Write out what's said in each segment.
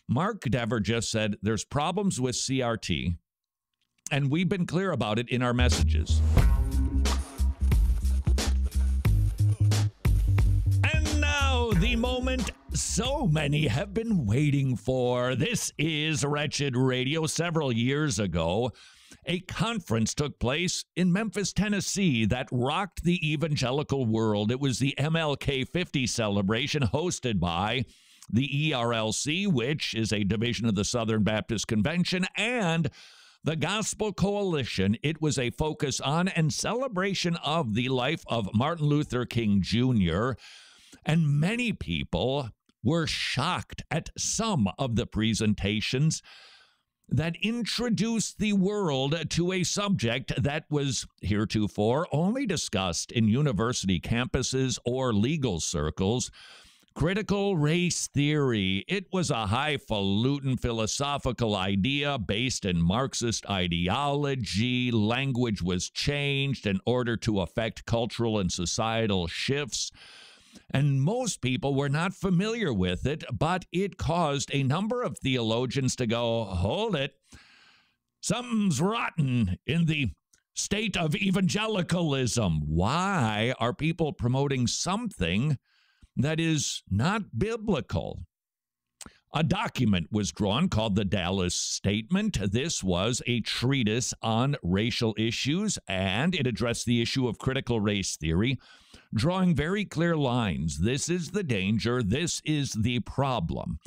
Mark Dever just said there's problems with CRT, and we've been clear about it in our messages. And now, the moment so many have been waiting for. This is Wretched Radio. Several years ago, a conference took place in Memphis, Tennessee that rocked the evangelical world. It was the MLK 50 celebration hosted by the ERLC, which is a division of the Southern Baptist Convention, and the Gospel Coalition. It was a focus on and celebration of the life of Martin Luther King Jr., and many people were shocked at some of the presentations that introduced the world to a subject that was heretofore only discussed in university campuses or legal circles. Critical race theory. It was a highfalutin philosophical idea based in Marxist ideology. Language was changed in order to affect cultural and societal shifts. And most people were not familiar with it, but it caused a number of theologians to go, hold it, something's rotten in the state of evangelicalism. Why are people promoting something that is not biblical? A document was drawn called the Dallas Statement. This was a treatise on racial issues, and it addressed the issue of critical race theory, drawing very clear lines. This is the danger. This is the problem.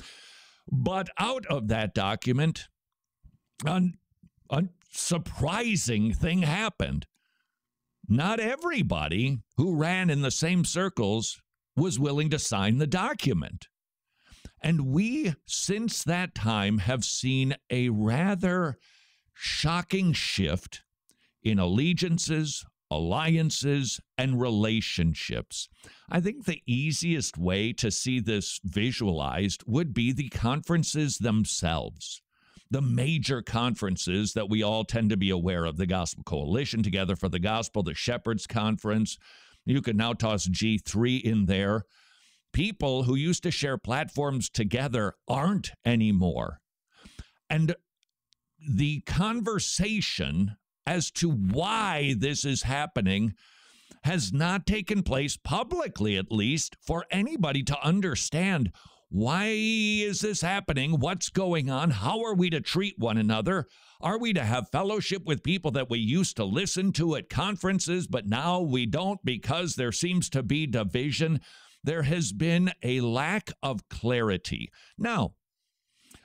But out of that document, a surprising thing happened. Not everybody who ran in the same circles was willing to sign the document. And we, since that time, have seen a rather shocking shift in allegiances, alliances, and relationships. I think the easiest way to see this visualized would be the conferences themselves. The major conferences that we all tend to be aware of, the Gospel Coalition, Together for the Gospel, the Shepherds Conference. You can now toss G3 in there. People who used to share platforms together aren't anymore. And the conversation as to why this is happening has not taken place publicly, at least, for anybody to understand. Why is this happening? What's going on? How are we to treat one another? Are we to have fellowship with people that we used to listen to at conferences, but now we don't because there seems to be division? There has been a lack of clarity. Now,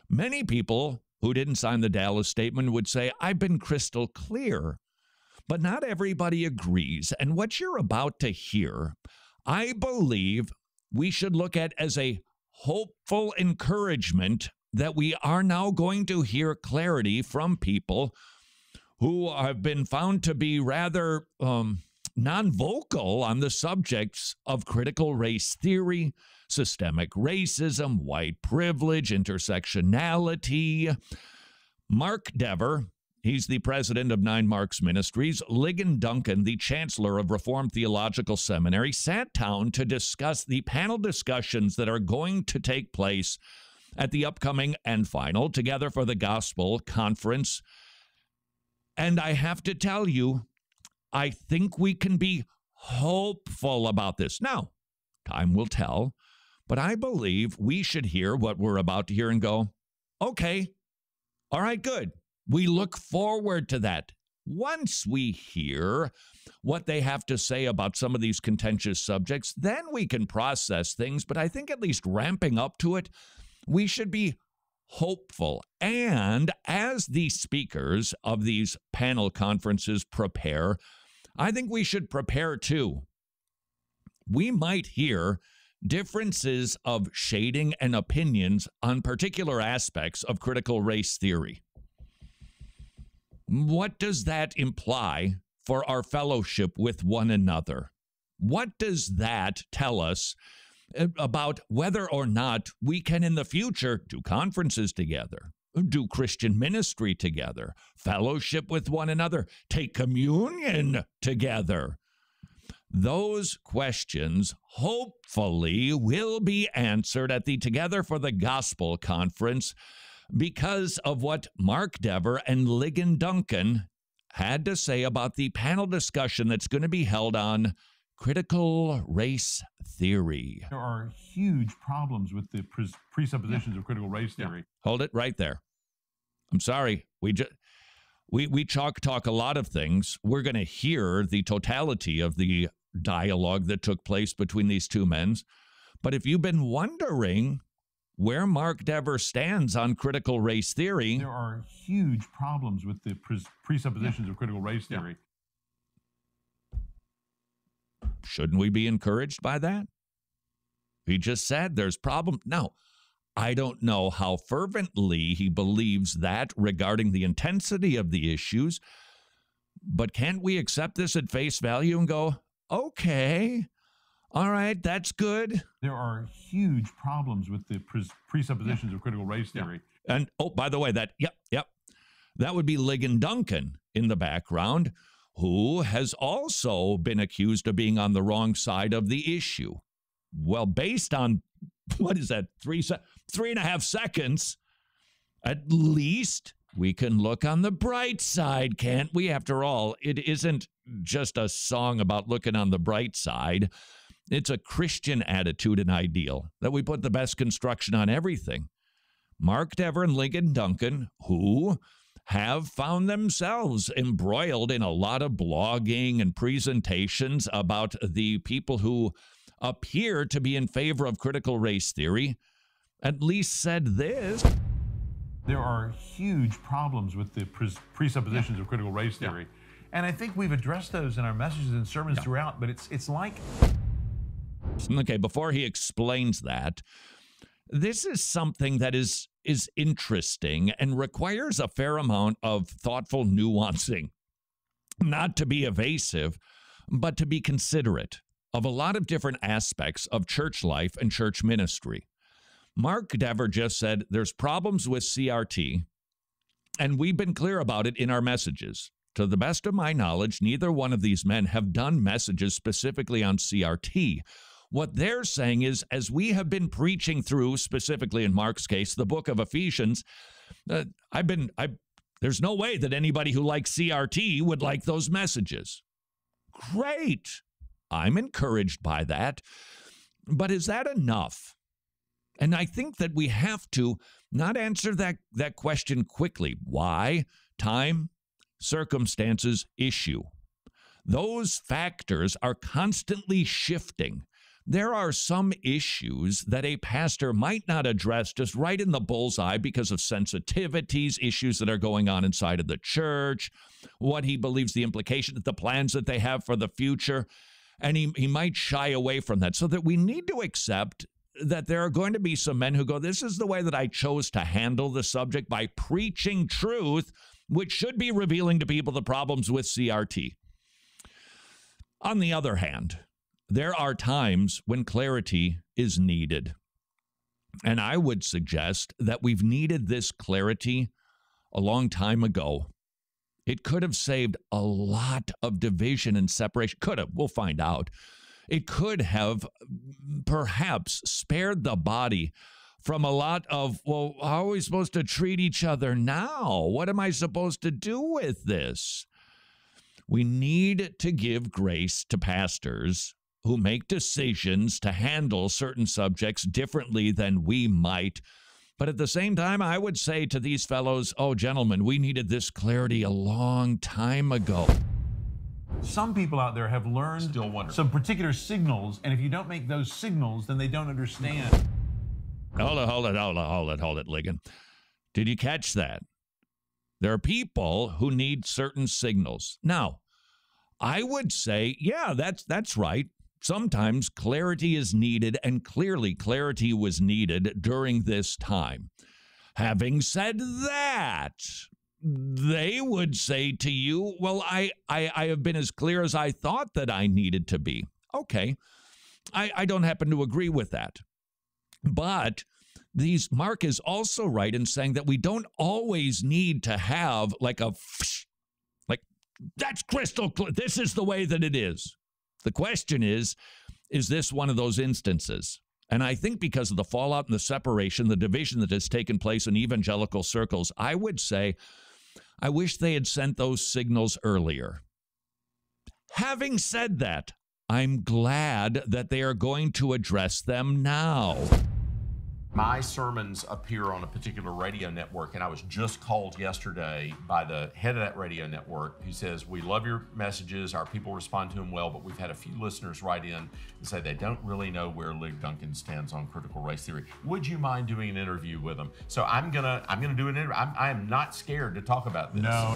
many people who didn't sign the Dallas Statement would say, I've been crystal clear. But not everybody agrees. And what you're about to hear, I believe we should look at as a hopeful encouragement that we are now going to hear clarity from people who have been found to be rather non-vocal on the subjects of critical race theory, systemic racism, white privilege, intersectionality. Mark Dever, he's the president of Nine Marks Ministries. Ligon Duncan, the chancellor of Reformed Theological Seminary, sat down to discuss the panel discussions that are going to take place at the upcoming and final Together for the Gospel conference. And I have to tell you, I think we can be hopeful about this. Now, time will tell, but I believe we should hear what we're about to hear and go, okay, all right, good. We look forward to that. Once we hear what they have to say about some of these contentious subjects, then we can process things. But I think at least ramping up to it, we should be hopeful. And as the speakers of these panel conferences prepare, I think we should prepare too. We might hear differences of shading and opinions on particular aspects of critical race theory. What does that imply for our fellowship with one another? What does that tell us about whether or not we can in the future do conferences together, do Christian ministry together, fellowship with one another, take communion together? Those questions hopefully will be answered at the Together for the Gospel conference because of what Mark Dever and Ligon Duncan had to say about the panel discussion that's going to be held on critical race theory. There are huge problems with the presuppositions of critical race theory. Hold it right there. I'm sorry. We chalk talk a lot of things. We're going to hear the totality of the dialogue that took place between these two men. But if you've been wondering where Mark Dever stands on critical race theory, there are huge problems with the presuppositions of critical race theory. Shouldn't we be encouraged by that? He just said there's problems. Now, I don't know how fervently he believes that regarding the intensity of the issues, but can't we accept this at face value and go, okay, all right, that's good. There are huge problems with the presuppositions of critical race theory. And, oh, by the way, that would be Ligon Duncan in the background, who has also been accused of being on the wrong side of the issue. Well, based on, what is that, 3.5 seconds, at least we can look on the bright side, can't we? After all, it isn't just a song about looking on the bright side. It's a Christian attitude and ideal that we put the best construction on everything. Mark Dever and Ligon Duncan, who have found themselves embroiled in a lot of blogging and presentations about the people who appear to be in favor of critical race theory, at least said this. There are huge problems with the presuppositions of critical race theory. And I think we've addressed those in our messages and sermons throughout, but it's like... Okay, before he explains that, this is something that is interesting and requires a fair amount of thoughtful nuancing. Not to be evasive, but to be considerate of a lot of different aspects of church life and church ministry. Mark Dever just said there's problems with CRT, and we've been clear about it in our messages. To the best of my knowledge, neither one of these men have done messages specifically on CRT. What they're saying is, as we have been preaching through, specifically in Mark's case, the book of Ephesians, there's no way that anybody who likes CRT would like those messages. Great. I'm encouraged by that. But is that enough? And I think that we have to not answer that question quickly. Why? Time, circumstances, issue. Those factors are constantly shifting. There are some issues that a pastor might not address just right in the bullseye because of sensitivities, issues that are going on inside of the church, what he believes the implications, the plans that they have for the future, and he might shy away from that. So that we need to accept that there are going to be some men who go, this is the way that I chose to handle the subject by preaching truth, which should be revealing to people the problems with CRT. On the other hand, there are times when clarity is needed. And I would suggest that we've needed this clarity a long time ago. It could have saved a lot of division and separation. Could have. We'll find out. It could have perhaps spared the body from a lot of, well, how are we supposed to treat each other now? What am I supposed to do with this? We need to give grace to pastors who make decisions to handle certain subjects differently than we might. But at the same time, I would say to these fellows, oh, gentlemen, we needed this clarity a long time ago. Some people out there have learned some particular signals, and if you don't make those signals, then they don't understand. Hold it, Ligon. Did you catch that? There are people who need certain signals. Now, I would say, yeah, that's right. Sometimes clarity is needed, and clearly clarity was needed during this time. Having said that, they would say to you, well, I have been as clear as I thought that I needed to be. Okay, I don't happen to agree with that. But Mark is also right in saying that we don't always need to have like that's crystal clear. This is the way that it is. The question is this one of those instances? And I think because of the fallout and the separation, the division that has taken place in evangelical circles, I would say, I wish they had sent those signals earlier. Having said that, I'm glad that they are going to address them now. My sermons appear on a particular radio network, and I was just called yesterday by the head of that radio network who says, we love your messages, our people respond to them well, but we've had a few listeners write in and say they don't really know where Duncan stands on critical race theory. Would you mind doing an interview with them? So I'm gonna do an interview. I am not scared to talk about this. No.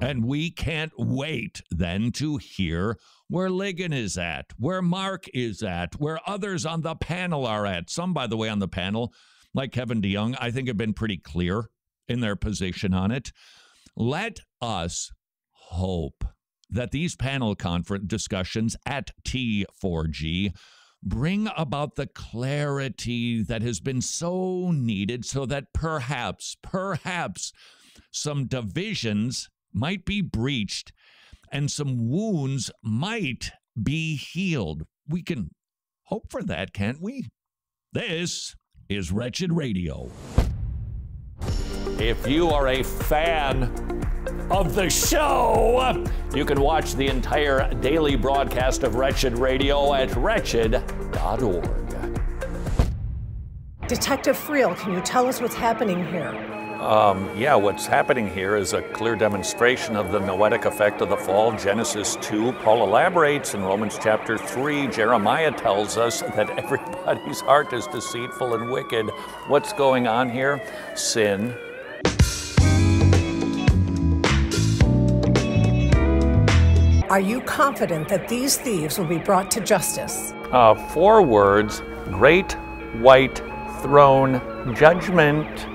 And we can't wait then to hear where Ligon is at, where Mark is at, where others on the panel are at. Some, by the way, on the panel, like Kevin DeYoung, I think have been pretty clear in their position on it. Let us hope that these panel conference discussions at T4G bring about the clarity that has been so needed so that perhaps some divisions might be breached and some wounds might be healed. We can hope for that, can't we? This is Wretched Radio. If you are a fan of the show, you can watch the entire daily broadcast of Wretched Radio at wretched.org. Detective Friel, can you tell us what's happening here? Yeah, what's happening here is a clear demonstration of the noetic effect of the fall. Genesis 2, Paul elaborates in Romans chapter 3. Jeremiah tells us that everybody's heart is deceitful and wicked. What's going on here? Sin. Are you confident that these thieves will be brought to justice? 4 words: great white throne judgment.